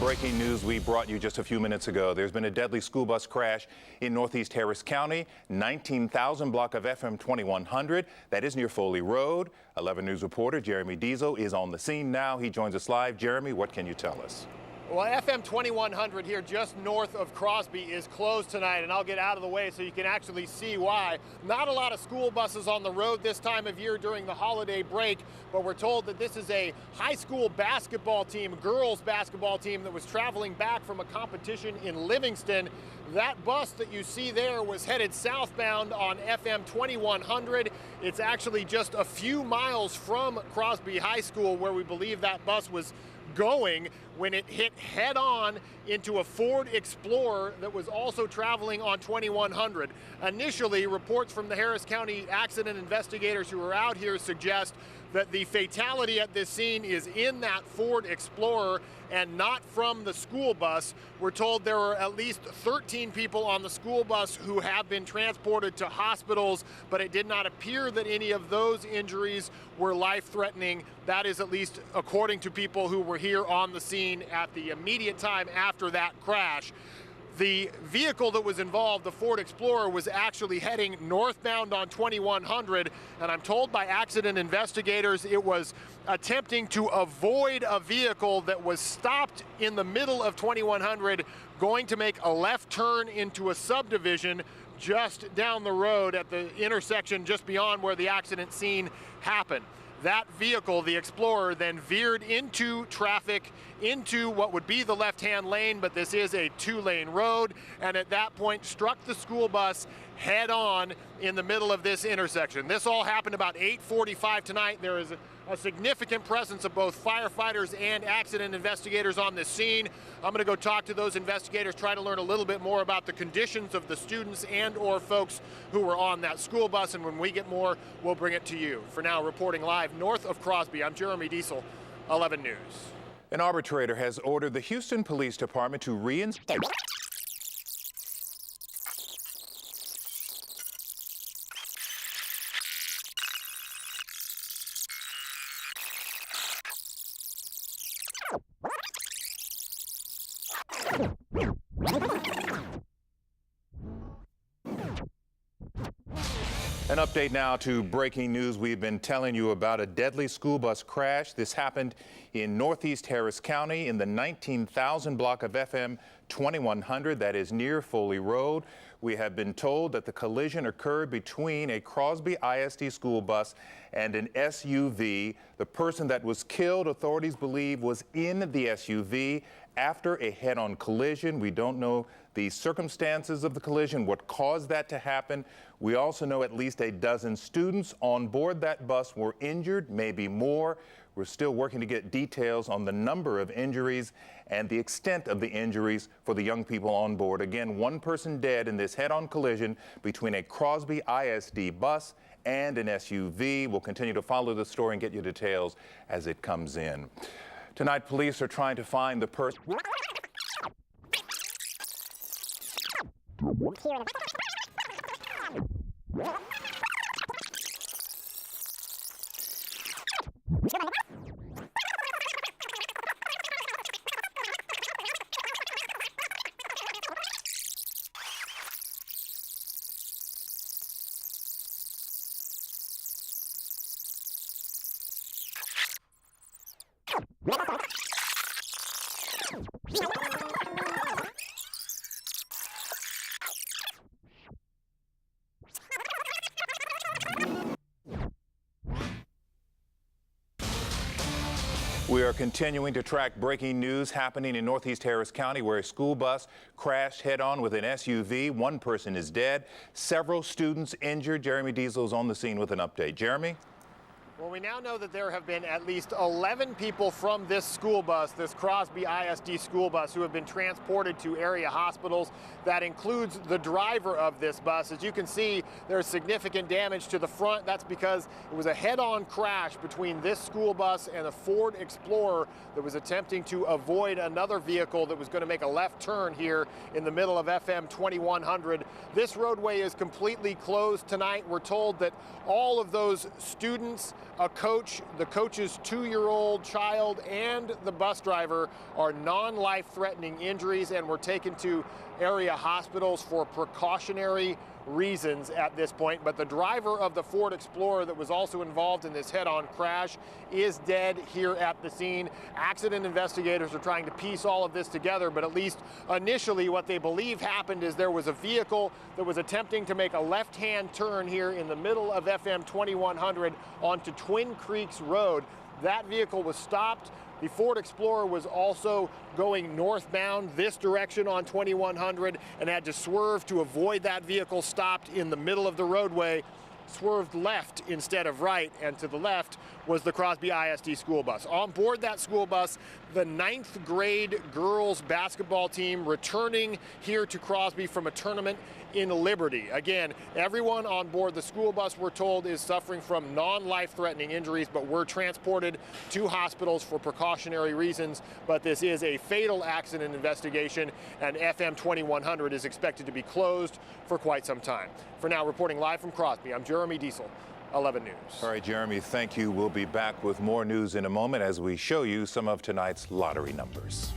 Breaking news we brought you just a few minutes ago. There's been a deadly school bus crash in Northeast Harris County, 19,000 block of FM 2100. That is near Foley Road. 11 News reporter Jeremy Diesel is on the scene now. He joins us live. Jeremy, what can you tell us? Well, FM 2100 here just north of Crosby is closed tonight, and I'll get out of the way so you can actually see why. Not a lot of school buses on the road this time of year during the holiday break, but we're told that this is a high school basketball team, girls basketball team that was traveling back from a competition in Livingston. That bus that you see there was headed southbound on FM 2100. It's actually just a few miles from Crosby High School where we believe that bus was going when it hit head-on into a Ford Explorer that was also traveling on 2100. Initially, reports from the Harris County accident investigators who were out here suggest that the fatality at this scene is in that Ford Explorer and not from the school bus. We're told there were at least 13 people on the school bus who have been transported to hospitals, but it did not appear that any of those injuries were life-threatening. That is at least according to people who were here on the scene at the immediate time after that crash. The vehicle that was involved, the Ford Explorer, was actually heading northbound on 2100, and I'm told by accident investigators it was attempting to avoid a vehicle that was stopped in the middle of 2100, going to make a left turn into a subdivision just down the road at the intersection just beyond where the accident scene happened. That vehicle, the Explorer, then veered into traffic into what would be the left-hand lane, but this is a two-lane road, and at that point struck the school bus head-on in the middle of this intersection. This all happened about 8:45 tonight. There is a significant presence of both firefighters and accident investigators on this scene. I'm going to go talk to those investigators, try to learn a little bit more about the conditions of the students and or folks who were on that school bus, and when we get more, we'll bring it to you. For now, reporting live north of Crosby, I'm Jeremy Diesel, 11 News. An arbitrator has ordered the Houston Police Department to reinstate. An update now to breaking news we've been telling you about: a deadly school bus crash. This happened in Northeast Harris County in the 19,000 block of FM 2100, that is near Foley Road. We have been told that the collision occurred between a Crosby ISD school bus and an SUV. The person that was killed, authorities believe, was in the SUV after a head-on collision. We don't know the circumstances of the collision, what caused that to happen. We also know at least a dozen students on board that bus were injured, maybe more. We're still working to get details on the number of injuries and the extent of the injuries for the young people on board. Again, one person dead in this head-on collision between a Crosby ISD bus and an SUV. We'll continue to follow the story and get you details as it comes in. Tonight, police are trying to find the person. We are continuing to track breaking news happening in Northeast Harris County, where a school bus crashed head-on with an SUV. One person is dead, several students injured. Jeremy Diesel is on the scene with an update. Jeremy? Well, we now know that there have been at least 11 people from this school bus, this Crosby ISD school bus, who have been transported to area hospitals. That includes the driver of this bus. As you can see, there's significant damage to the front. That's because it was a head-on crash between this school bus and a Ford Explorer that was attempting to avoid another vehicle that was going to make a left turn here in the middle of FM 2100. This roadway is completely closed tonight. We're told that all of those students a coach, the coach's 2-year-old child, and the bus driver are non-life-threatening injuries and were taken to area hospitals for precautionary reasons at this point. But the driver of the Ford Explorer that was also involved in this head-on crash is dead here at the scene. Accident investigators are trying to piece all of this together, but at least initially what they believe happened is there was a vehicle that was attempting to make a left-hand turn here in the middle of FM 2100 onto Twin Creeks Road. That vehicle was stopped. The Ford Explorer was also going northbound this direction on 2100 and had to swerve to avoid that vehicle stopped in the middle of the roadway, swerved left instead of right, and to the left was the Crosby ISD school bus. On board that school bus, the 9th grade girls basketball team returning here to Crosby from a tournament in Liberty. Again, everyone on board the school bus, we're told, is suffering from non-life-threatening injuries, but were transported to hospitals for precautionary reasons. But this is a fatal accident investigation, and FM 2100 is expected to be closed for quite some time. For now, reporting live from Crosby, I'm Jeremy Diesel, 11 News. All right, Jeremy, thank you. We'll be back with more news in a moment as we show you some of tonight's lottery numbers.